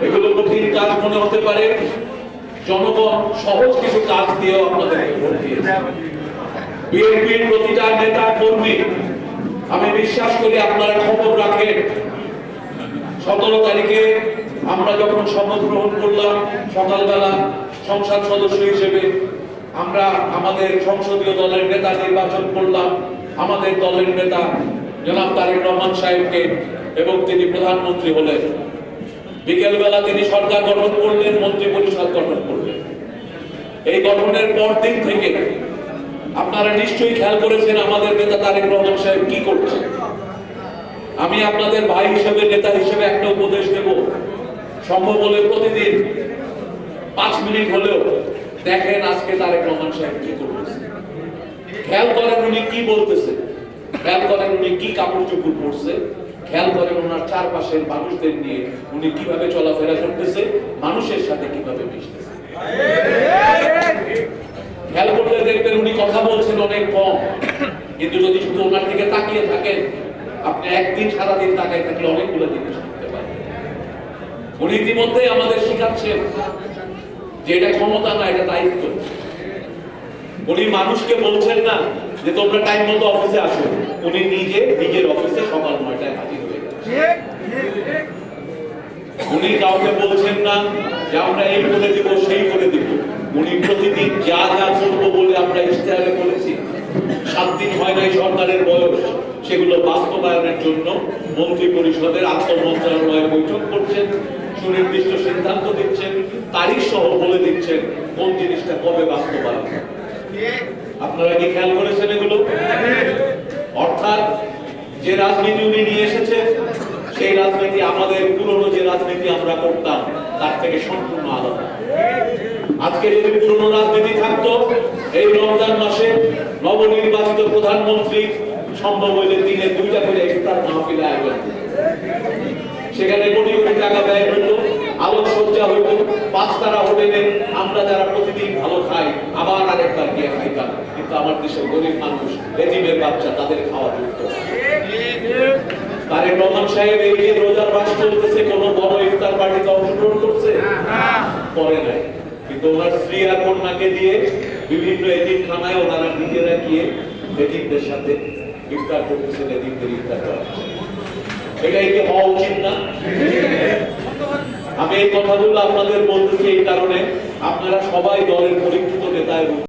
এগুলো কঠিন কাজ মনে হতে পারে, জনগণ সহজ কিছু কাজ দিয়েও আপনাদেরকে ভোট দিয়েছে। বিএনপির প্রতিটা নেতা কর্মী, আমি বিশ্বাস করি আপনারা খবর রাখেন। 17 তারিখে আমরা যখন শপথ গ্রহণ করলাম, সকালবেলা সংসদ সদস্য হিসেবে আমরা আমাদের সংসদীয় দলের নেতা নির্বাচন করলাম। আমাদের দলের নেতা জনাব তারেক রহমান সাহেবকে, এবং তিনি প্রধানমন্ত্রী হলেন। বিকেল বেলা তিনি সরকার গঠন করলেন, মন্ত্রী পরিষদ গঠন করলেন। এই গঠনের পরদিন থেকে আপনারা নিশ্চয়ই খেয়াল করেছেন আমাদের নেতা তারেক রহমান সাহেব কি করছেন। আমি আপনাদের ভাই হিসেবে, নেতা হিসেবে একটা উপদেশ দেব, সম্ভব হলে প্রতিদিন 5 মিনিট হলেও দেখেন আজকে তারেক রহমান সাহেব কি করতেছে। খেয়াল করেন উনি কি বলতেছে, খেয়াল করেন উনি কি কাপড় চোপড় পরছে, খেয়াল করেন ওনার চারপাশের মানুষদের নিয়ে উনি কিভাবে চলাফেরা করতেছে, মানুষের সাথে কিভাবে মিশতেছে। খেয়াল করলে দেখবেন উনি কথা বলছেন অনেক কম, কিন্তু যদি শুধু ওনার দিকে তাকিয়ে থাকেন, আপনি একদিন সারাদিন তাকায় থাকলে অনেকগুলো জিনিস শিখতে পারেন। উনি ইতিমধ্যে আমাদের শিখাচ্ছেন যে এটা ক্ষমতা না, এটা দায়িত্ব। উনি মানুষকে বলছেন না যে তোমরা টাইম মতো অফিসে আসো, উনি নিজে নিজের অফিসে সকাল 9টায় হাজির হয়ে যাচ্ছেন। উনি কাউকে বলছেন না যে আমরা এই করে দিব, সেই করে দিব। উনি প্রতিদিন যা যা করবো বলে আমরা ইশতেহারে বলেছি, 7 দিন হয় নাই সরকারের বয়স, সেগুলো বাস্তবায়নের জন্য মন্ত্রী পরিষদের আন্তঃমন্ত্রণালয়ে বৈঠক করছেন, সুনির্দিষ্ট সিদ্ধান্ত দিচ্ছেন, তারিখ সহ বলে দিচ্ছেন কোন জিনিসটা কবে বাস্তবায়ন। আপনারা কি খেয়াল করেছেন এগুলো? অর্থাৎ যে রাজনীতি উনি নিয়ে এসেছেন, সেই রাজনীতি আমাদের পুরনো যে রাজনীতি আমরা করতাম তার থেকে সম্পূর্ণ আলাদা। আজকে যদি পুরনো রাজনীতি থাকতো, এই রমজান মাসে নবনির্বাচিত প্রধানমন্ত্রী সম্ভব হইলে দিনে 2টা করে ইফতার মাহফিল আয়োজন, সেখানে কোটি কোটি টাকা ব্যয় হইতো, আলোকসজ্জা হইতো, 5 তারা হোটেলে আমরা যারা প্রতিদিন ভালো খাই আবার আরেকবার গিয়ে খাইতাম। কিন্তু আমার দেশের গরিব মানুষ, এতিমের বাচ্চা, তাদের খাওয়া যুক্ত। তারেক রহমান সাহেব এই যে রোজার মাস চলতেছে, কোন বড় ইফতার পার্টিতে অংশগ্রহণ করছে? করে নাই। কিন্তু ওনার স্ত্রী আর কন্যাকে দিয়ে বিভিন্ন এতিমখানায় ওনারা নিজেরা গিয়ে এতিমদের সাথে ইফতার করতেছেন, এতিমদের ইফতার করাচ্ছে। এটাই কি হওয়া উচিত না? আমি এই কথাগুলো আপনাদের বলতেছি এই কারণে, আপনারা সবাই দলের পরীক্ষিত নেতা এবং